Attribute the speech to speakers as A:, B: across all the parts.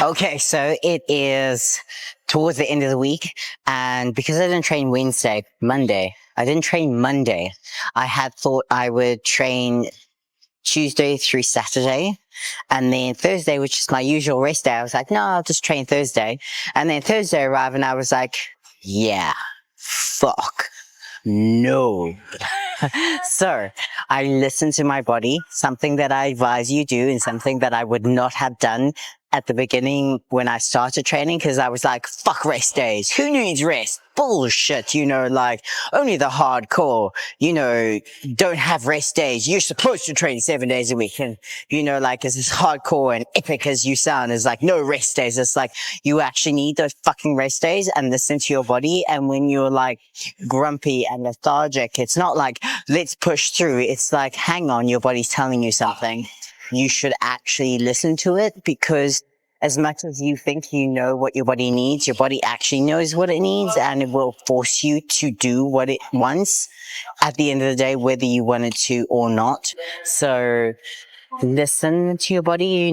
A: Okay, so it is towards the end of the week, and because I didn't train Monday, I had thought I would train Tuesday through Saturday, and then Thursday, which is my usual rest day, I was like, no, I'll just train Thursday. And then Thursday arrived, and I was like, yeah, fuck, no. So I listened to my body, something that I advise you do and something that I would not have done at the beginning when I started training, because I was like, fuck rest days. Who needs rest? Bullshit, like only the hardcore, don't have rest days. You're supposed to train 7 days a week. And, as this hardcore and epic as you sound, is like no rest days. It's like you actually need those fucking rest days and listen to your body. And when you're like grumpy and lethargic, it's not like, let's push through. It's like, hang on, your body's telling you something. You should actually listen to it, because as much as you think you know what your body needs, your body actually knows what it needs, and it will force you to do what it wants at the end of the day, whether you wanted to or not. So listen to your body,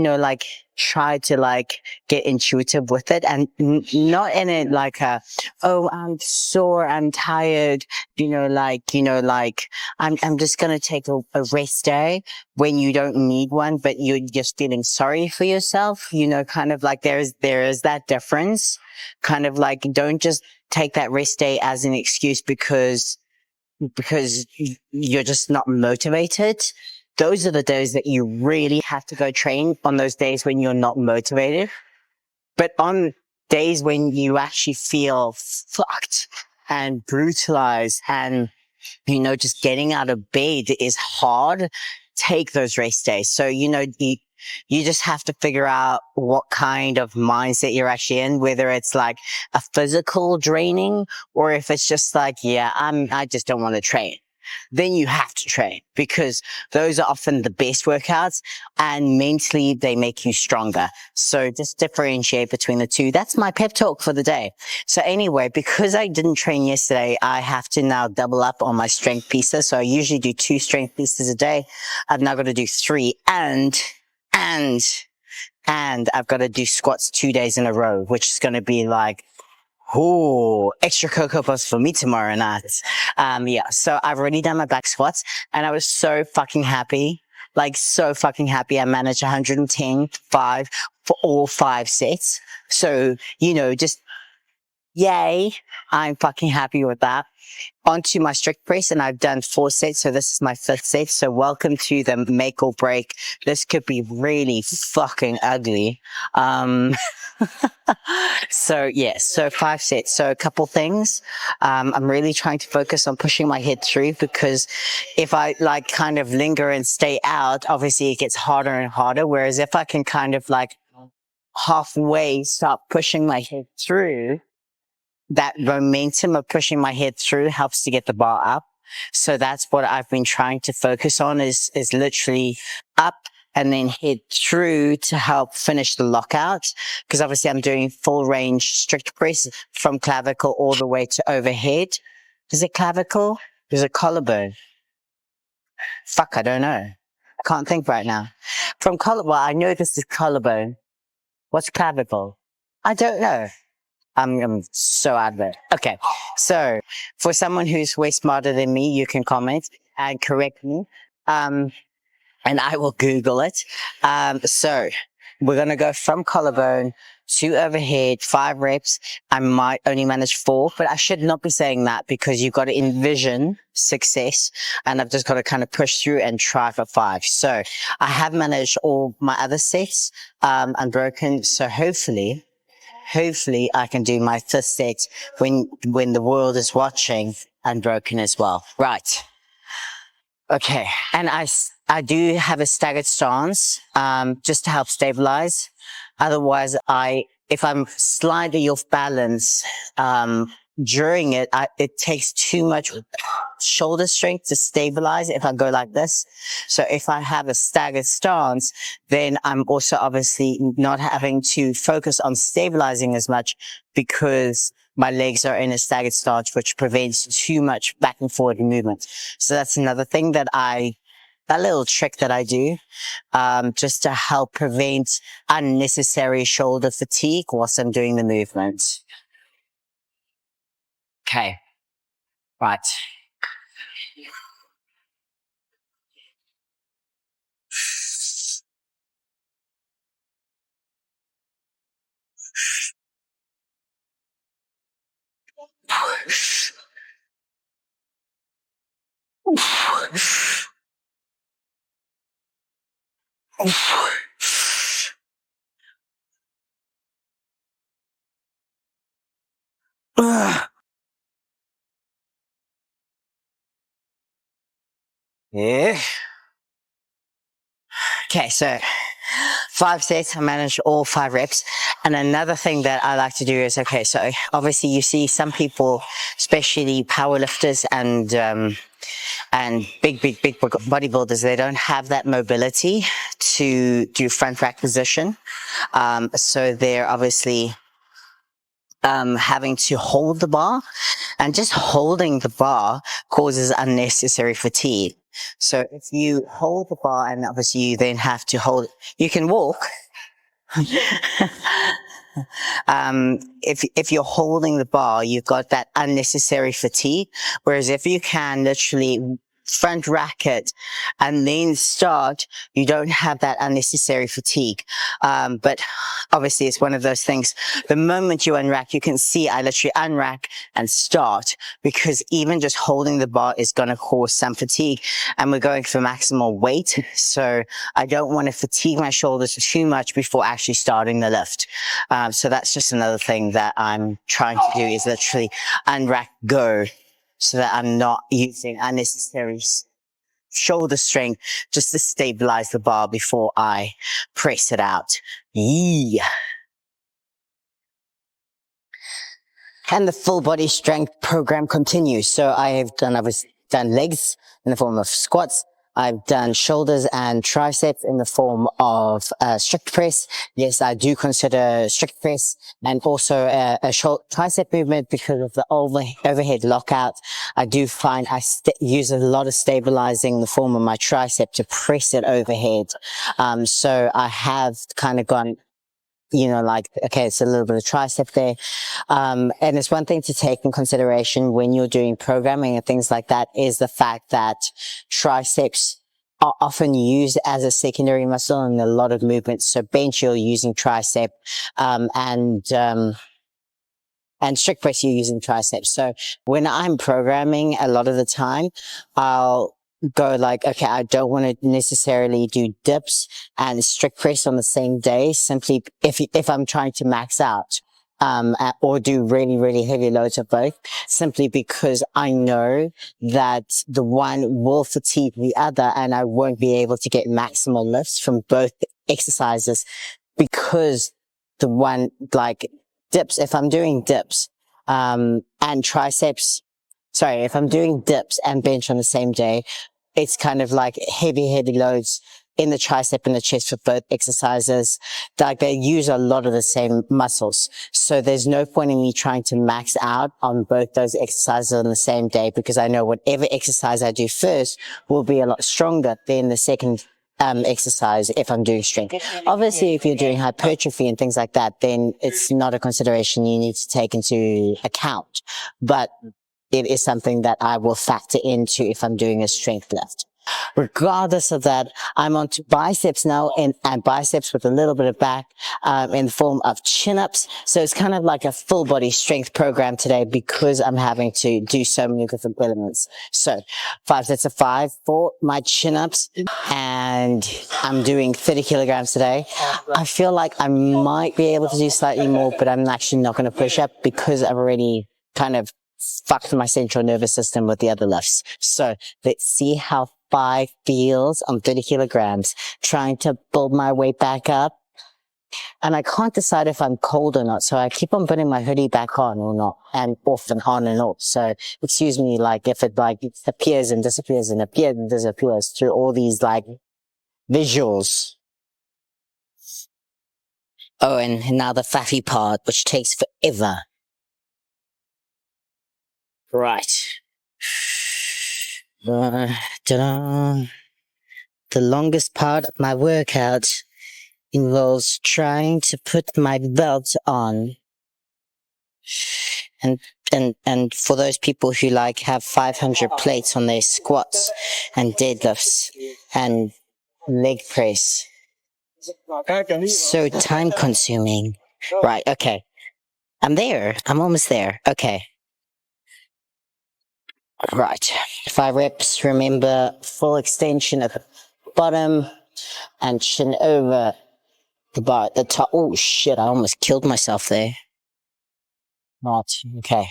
A: try to get intuitive with it, and not in it like oh, I'm sore, I'm tired, I'm just going to take a rest day when you don't need one, but you're just feeling sorry for yourself, there is that difference. Don't just take that rest day as an excuse because you're just not motivated. Those are the days that you really have to go train, on those days when you're not motivated. But on days when you actually feel fucked and brutalized and, just getting out of bed is hard, take those rest days. So, you just have to figure out what kind of mindset you're actually in, whether it's like a physical draining or if it's just like, I just don't want to train. Then you have to train, because those are often the best workouts and mentally they make you stronger. So just differentiate between the two. That's my pep talk for the day. So anyway, because I didn't train yesterday, I have to now double up on my strength pieces. So I usually do 2 strength pieces a day. I've now got to do 3 and I've got to do squats 2 days in a row, which is going to be like, oh, extra Cocoa Puffs for me tomorrow night. So I've already done my back squats and I was so fucking happy. I managed 110.5 for all 5 sets. So, just yay. I'm fucking happy with that. Onto my strict press, and I've done 4 sets. So this is my 5th set. So welcome to the make or break. This could be really fucking ugly. So 5 sets. So a couple things. I'm really trying to focus on pushing my head through, because if I kind of linger and stay out, obviously it gets harder and harder. Whereas if I can kind of halfway start pushing my head through, that momentum of pushing my head through helps to get the bar up. So that's what I've been trying to focus on, is literally up and then head through to help finish the lockout. Because obviously I'm doing full range strict press from clavicle all the way to overhead. Is it clavicle? Is it collarbone? Fuck, I don't know. I can't think right now. Well, I know this is collarbone. What's clavicle? I don't know. I'm so out of it. Okay. So for someone who's way smarter than me, you can comment and correct me. And I will Google it. So we're going to go from collarbone to overhead, 5 reps. I might only manage 4, but I should not be saying that, because you've got to envision success, and I've just got to kind of push through and try for 5. So I have managed all my other sets, unbroken. So hopefully I can do my 5th set when the world is watching unbroken as well. Right. Okay. And I do have a staggered stance, just to help stabilize. Otherwise, if I'm slightly off balance, during it, it takes too much shoulder strength to stabilize if I go like this. So if I have a staggered stance, then I'm also obviously not having to focus on stabilizing as much, because my legs are in a staggered stance, which prevents too much back and forward movement. So that's another thing that I that little trick that I do, just to help prevent unnecessary shoulder fatigue whilst I'm doing the movement. Okay, right. Yeah. Okay, so 5 sets, I managed all 5 reps. And another thing that I like to do is, okay, so obviously you see some people, especially powerlifters and big bodybuilders, they don't have that mobility to do front rack position. So they're obviously having to hold the bar, and just holding the bar causes unnecessary fatigue. So if you hold the bar, and obviously you then have to hold, you can walk. If you're holding the bar, you've got that unnecessary fatigue. Whereas if you can literally front rack it and then start, you don't have that unnecessary fatigue. But obviously it's one of those things. The moment you unrack, you can see I literally unrack and start, because even just holding the bar is going to cause some fatigue, and we're going for maximal weight. So I don't want to fatigue my shoulders too much before actually starting the lift. So that's just another thing that I'm trying to do, is literally unrack, go, so that I'm not using unnecessary shoulder strength just to stabilize the bar before I press it out. Yeah. And the full body strength program continues. So I've done legs in the form of squats. I've done shoulders and triceps in the form of strict press. Yes, I do consider strict press, and also a tricep movement because of the overhead lockout. I do find I use a lot of stabilizing in the form of my tricep to press it overhead. So I have kind of gone, like, okay, it's a little bit of tricep there. And it's one thing to take in consideration when you're doing programming and things like that, is the fact that triceps are often used as a secondary muscle in a lot of movements. So bench, you're using tricep, and strict press, you're using triceps. So when I'm programming, a lot of the time, I'll go like, okay, I don't want to necessarily do dips and strict press on the same day, simply if I'm trying to max out, or do really, really heavy loads of both, simply because I know that the one will fatigue the other and I won't be able to get maximal lifts from both exercises, because the one, like, dips, if I'm doing dips, and triceps, if I'm doing dips and bench on the same day, it's kind of like heavy loads in the tricep and the chest for both exercises. Like, they use a lot of the same muscles. So there's no point in me trying to max out on both those exercises on the same day, because I know whatever exercise I do first will be a lot stronger than the second exercise if I'm doing strength. Obviously, if you're doing hypertrophy and things like that, then it's not a consideration you need to take into account. But it is something that I will factor into if I'm doing a strength lift. Regardless of that, I'm on to biceps now, and biceps with a little bit of back, in the form of chin-ups. So it's kind of like a full body strength program today, because I'm having to do so many different elements. So 5 sets of 5 for my chin-ups, and I'm doing 30 kilograms today. I feel like I might be able to do slightly more, but I'm actually not going to push up, because I've already kind of fucked my central nervous system with the other lifts. So let's see how 5 feels on 30 kilograms, trying to build my weight back up. And I can't decide if I'm cold or not, so I keep on putting my hoodie back on or not, and off and on and off. So excuse me, like, if it appears and disappears and appears and disappears through all these like visuals. Oh, and now the faffy part, which takes forever. Right. Da-da. the longest part of my workout involves trying to put my belt on. And for those people who like have 500 plates on their squats and deadlifts and leg press, so time consuming. Right, okay. I'm there. I'm almost there. Okay. Right. 5 reps. Remember, full extension at the bottom and chin over the bar at the top. Oh shit, I almost killed myself there. Not. Okay.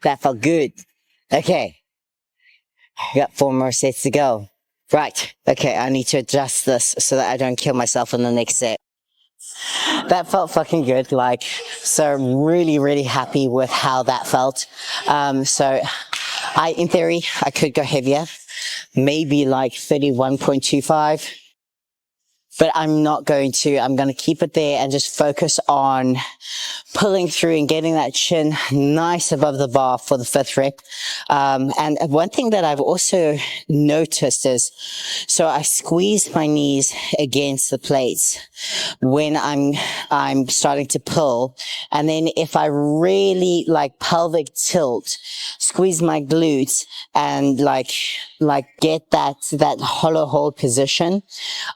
A: That felt good. Okay. I got 4 more sets to go. Right. Okay, I need to adjust this so that I don't kill myself in the next set. That felt fucking good. Like, so really, really happy with how that felt. So in theory, I could go heavier, maybe like 31.25, but I'm not going to. I'm going to keep it there and just focus on pulling through and getting that chin nice above the bar for the 5th rep. And one thing that I've also noticed is, so I squeeze my knees against the plates when I'm starting to pull. And then if I really like pelvic tilt, squeeze my glutes and like get that hollow hold position,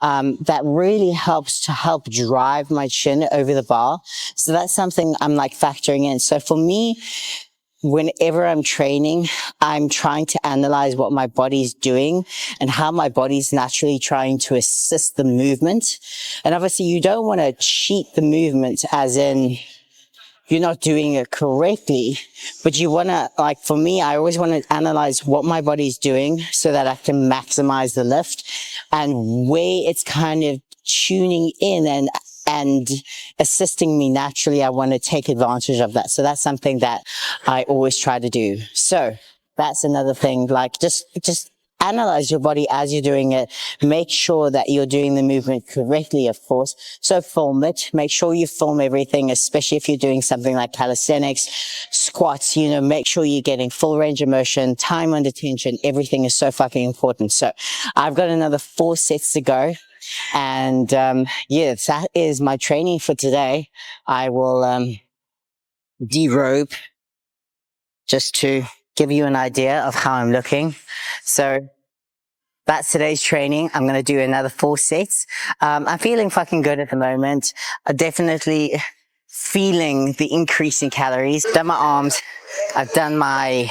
A: that really helps to help drive my chin over the bar. So that's something I'm like factoring in. So for me, whenever I'm training, I'm trying to analyze what my body's doing and how my body's naturally trying to assist the movement. And obviously you don't want to cheat the movement as in you're not doing it correctly, but you want to, like for me, I always want to analyze what my body's doing so that I can maximize the lift and where it's kind of tuning in and assisting me naturally. I want to take advantage of that. So that's something that I always try to do. So that's another thing, like just analyze your body as you're doing it. Make sure that you're doing the movement correctly, of course. So film it. Make sure you film everything, especially if you're doing something like calisthenics, squats, make sure you're getting full range of motion, time under tension. Everything is so fucking important. So I've got another 4 sets to go. And that is my training for today. I will derobe just to give you an idea of how I'm looking. So that's today's training. I'm going to do another 4 sets. I'm feeling fucking good at the moment. I definitely feeling the increase in calories. I've done my arms, I've done my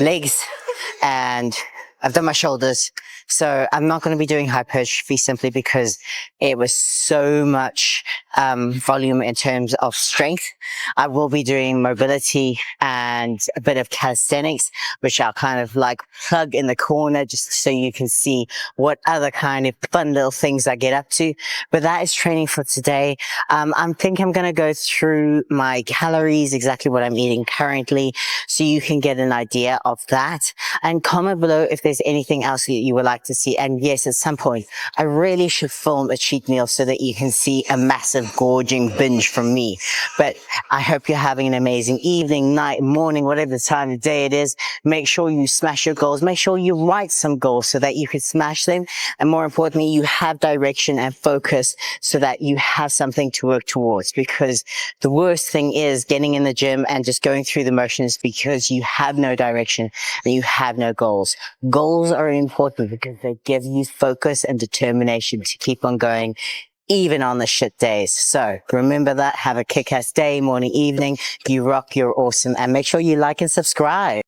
A: legs, and I've done my shoulders. So I'm not going to be doing hypertrophy simply because it was so much volume in terms of strength. I will be doing mobility and a bit of calisthenics, which I'll kind of like plug in the corner just so you can see what other kind of fun little things I get up to. But that is training for today. I think I'm going to go through my calories, exactly what I'm eating currently, so you can get an idea of that. And comment below if there's anything else that you would like to see. And yes, at some point, I really should film a cheat meal so that you can see a massive gorging binge from me. But I hope you're having an amazing evening, night, morning, whatever the time of day it is. Make sure you smash your goals. Make sure you write some goals so that you can smash them. And more importantly, you have direction and focus so that you have something to work towards. Because the worst thing is getting in the gym and just going through the motions because you have no direction and you have no goals. Goals are important because they give you focus and determination to keep on going, even on the shit days. So remember that. Have a kick-ass day, morning, evening. You rock, you're awesome. And make sure you like and subscribe.